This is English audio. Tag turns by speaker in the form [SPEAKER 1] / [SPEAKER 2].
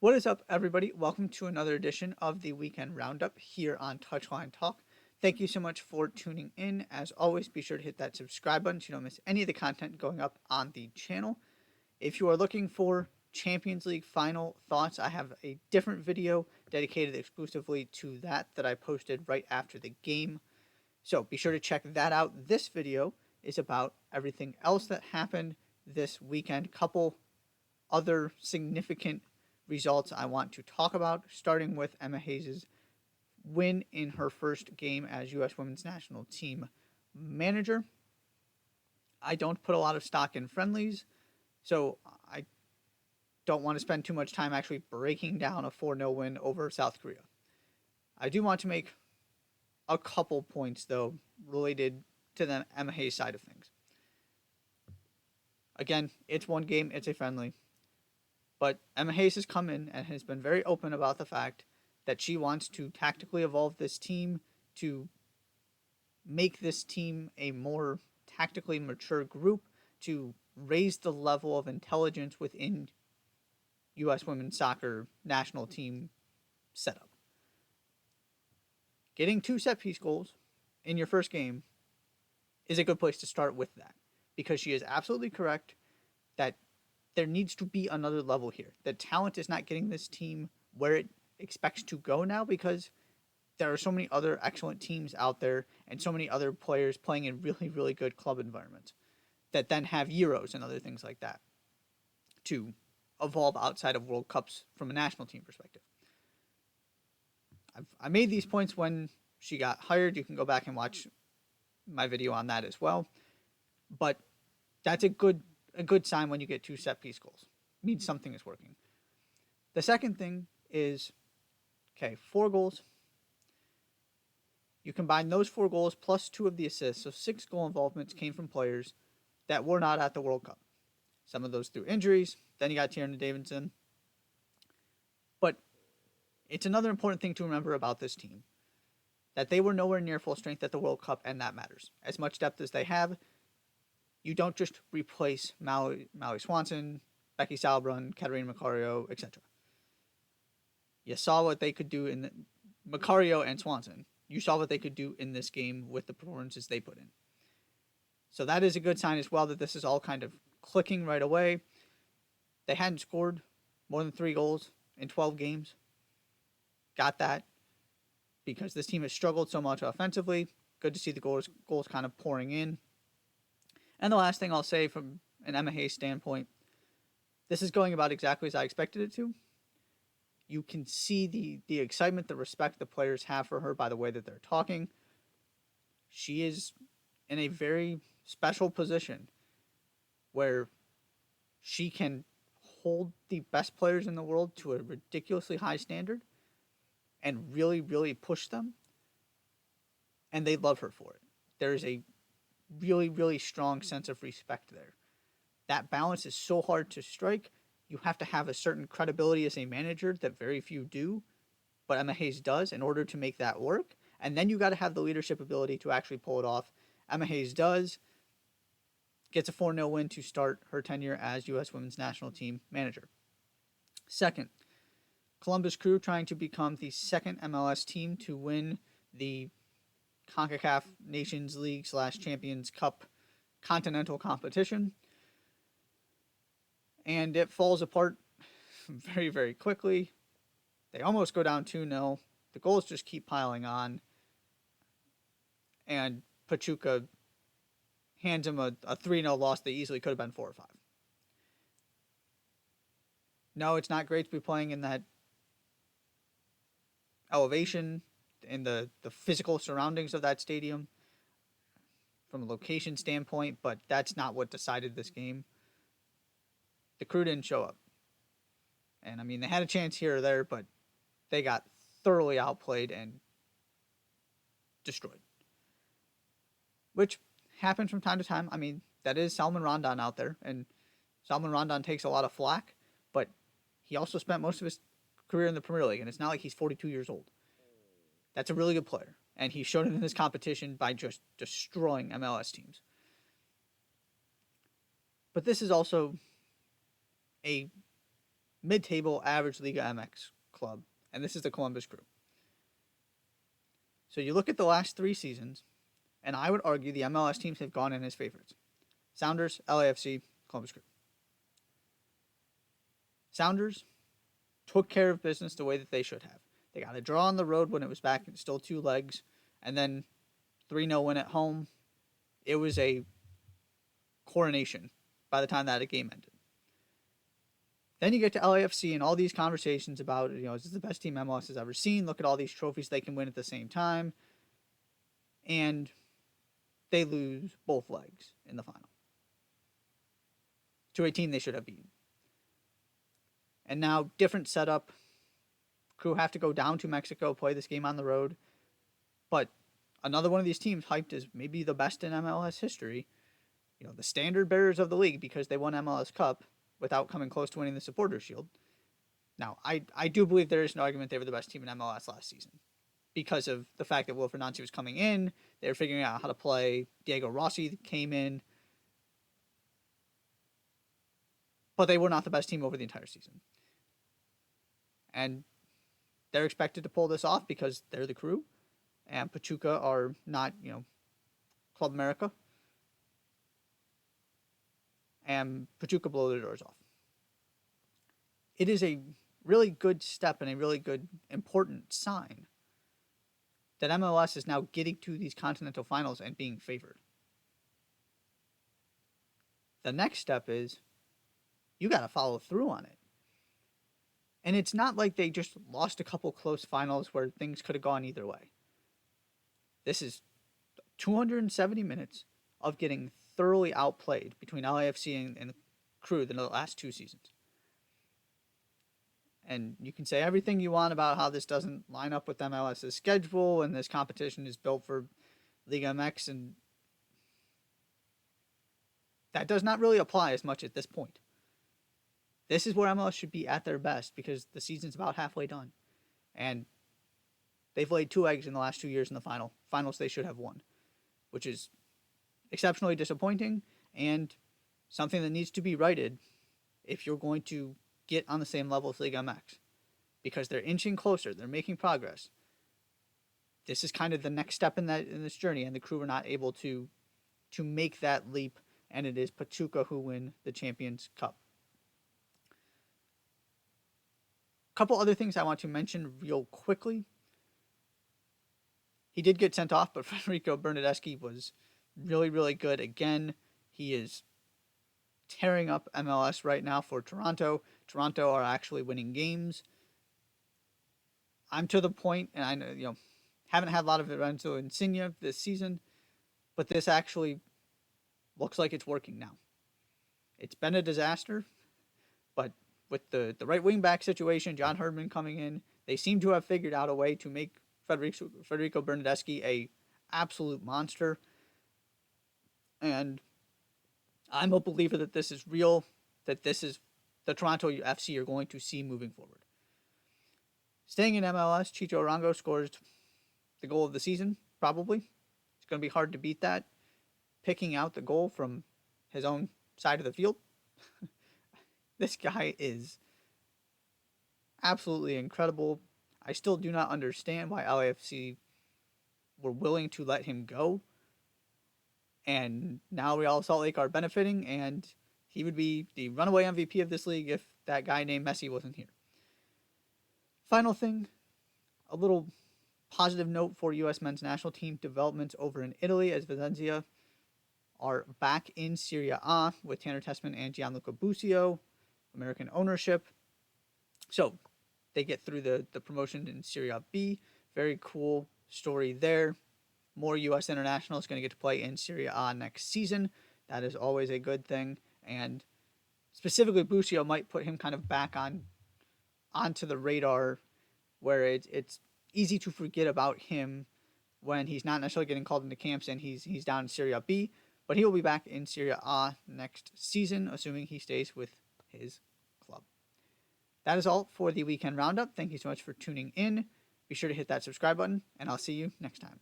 [SPEAKER 1] What is up, everybody? Welcome to another edition of the Weekend Roundup here on Touchline Talk. Thank you so much for tuning in. As always, be sure to hit that subscribe button so you don't miss any of the content going up on the channel. If you are looking for Champions League final thoughts, I have a different video dedicated exclusively to that I posted right after the game. So be sure to check that out. This video is about everything else that happened this weekend. Couple other significant results I want to talk about, starting with Emma Hayes' win in her first game as U.S. Women's National Team manager. I don't put a lot of stock in friendlies, so I don't want to spend too much time actually breaking down a 4-0 win over South Korea. I do want to make a couple points, though, related to the Emma Hayes side of things. Again, it's one game, it's a friendly. But Emma Hayes has come in and has been very open about the fact that she wants to tactically evolve this team to make this team a more tactically mature group, to raise the level of intelligence within U.S. women's soccer national team setup. Getting 2 set piece goals in your first game is a good place to start with that, because she is absolutely correct that there needs to be another level here. The talent is not getting this team where it expects to go now, because there are so many other excellent teams out there and so many other players playing in really, really good club environments that then have Euros and other things like that to evolve outside of World Cups from a national team perspective. I made these points when she got hired. You can go back and watch my video on that as well. But that's a good sign when you get 2 set piece goals. It means something is working. The second thing is, okay, 4 goals. You combine those 4 goals plus 2 of the assists, so 6 goal involvements came from players that were not at the World Cup. Some of those through injuries. Then you got Tierna Davidson. But it's another important thing to remember about this team, that they were nowhere near full strength at the World Cup, and that matters. As much depth as they have, you don't just replace Mallory Swanson, Becky Sauerbrunn, Katarina Macario, etc. You saw what they could do in Macario and Swanson. You saw what they could do in this game with the performances they put in. So that is a good sign as well, that this is all kind of clicking right away. They hadn't scored more than 3 goals in 12 games. Got that because this team has struggled so much offensively. Good to see the goals kind of pouring in. And the last thing I'll say from an Emma Hayes standpoint, this is going about exactly as I expected it to. You can see the excitement, the respect the players have for her by the way that they're talking. She is in a very special position where she can hold the best players in the world to a ridiculously high standard and really, really push them. And they love her for it. There is a really, really strong sense of respect there. That balance is so hard to strike. You have to have a certain credibility as a manager that very few do, but Emma Hayes does in order to make that work. And then you got to have the leadership ability to actually pull it off. Emma Hayes does. Gets a 4-0 win to start her tenure as U.S. Women's National Team manager. Second, Columbus Crew trying to become the second MLS team to win the CONCACAF Nations League / Champions Cup continental competition. And it falls apart very, very quickly. They almost go down 2-0. The goals just keep piling on. And Pachuca hands them a 3-0 loss that easily could have been 4 or 5. No, it's not great to be playing in that elevation, in the physical surroundings of that stadium from a location standpoint, but that's not what decided this game. The Crew didn't show up. And I mean, they had a chance here or there, but they got thoroughly outplayed and destroyed. Which happens from time to time. I mean, that is Salman Rondon out there, and Salman Rondon takes a lot of flack, but he also spent most of his career in the Premier League, and it's not like he's 42 years old. That's a really good player, and he showed it in this competition by just destroying MLS teams. But this is also a mid-table average Liga MX club, and this is the Columbus Crew. So you look at the last 3 seasons, and I would argue the MLS teams have gone in as favorites. Sounders, LAFC, Columbus Crew. Sounders took care of business the way that they should have. They got a draw on the road when it was back and still 2 legs, and then 3-0 win at home. It was a coronation by the time that game ended. Then you get to LAFC and all these conversations about, is this the best team MLS has ever seen? Look at all these trophies they can win at the same time. And they lose both legs in the final to a team they should have beaten. And now, different setup. Crew have to go down to Mexico, play this game on the road. But another one of these teams hyped as maybe the best in MLS history. The standard bearers of the league because they won MLS Cup without coming close to winning the Supporters' Shield. Now, I do believe there is an argument they were the best team in MLS last season because of the fact that Wilfried Nancy was coming in. They were figuring out how to play. Diego Rossi came in. But they were not the best team over the entire season. And they're expected to pull this off because they're the Crew. And Pachuca are not, Club America. And Pachuca blow their doors off. It is a really good step and a really good, important sign that MLS is now getting to these continental finals and being favored. The next step is you got to follow through on it. And it's not like they just lost a couple close finals where things could have gone either way. This is 270 minutes of getting thoroughly outplayed between LAFC and the Crew in the last 2 seasons. And you can say everything you want about how this doesn't line up with MLS's schedule and this competition is built for Liga MX, and that does not really apply as much at this point. This is where MLS should be at their best because the season's about halfway done. And they've laid 2 eggs in the last 2 years in the finals they should have won, which is exceptionally disappointing and something that needs to be righted if you're going to get on the same level as Liga MX, because they're inching closer, they're making progress. This is kind of the next step in this journey, and the Crew are not able to make that leap, and it is Pachuca who win the Champions Cup. A couple other things I want to mention real quickly. He did get sent off, but Federico Bernardeschi was really, really good. Again, he is tearing up MLS right now for Toronto. Toronto are actually winning games. I'm to the point, and I know, haven't had a lot of Lorenzo Insigne this season, but this actually looks like it's working now. It's been a disaster, but with the right wing back situation, John Herdman coming in, they seem to have figured out a way to make Federico Bernardeschi a absolute monster. And I'm a believer that this is real, that this is the Toronto FC you're going to see moving forward. Staying in MLS, Chicho Arango scores the goal of the season, probably. It's going to be hard to beat that. Picking out the goal from his own side of the field. This guy is absolutely incredible. I still do not understand why LAFC were willing to let him go. And now Real Salt Lake are benefiting, and he would be the runaway MVP of this league if that guy named Messi wasn't here. Final thing, a little positive note for U.S. men's national team developments over in Italy, as Valencia are back in Serie A with Tanner Tessman and Gianluca Busio, American ownership. So they get through the promotion in Serie B. Very cool story there. More U.S. internationals going to get to play in Serie A next season. That is always a good thing. And specifically, Busio might put him kind of back onto the radar, where it's easy to forget about him when he's not necessarily getting called into camps and he's down in Serie B. But he will be back in Serie A next season, assuming he stays with his club. That is all for the weekend roundup. Thank you so much for tuning in. Be sure to hit that subscribe button, and I'll see you next time.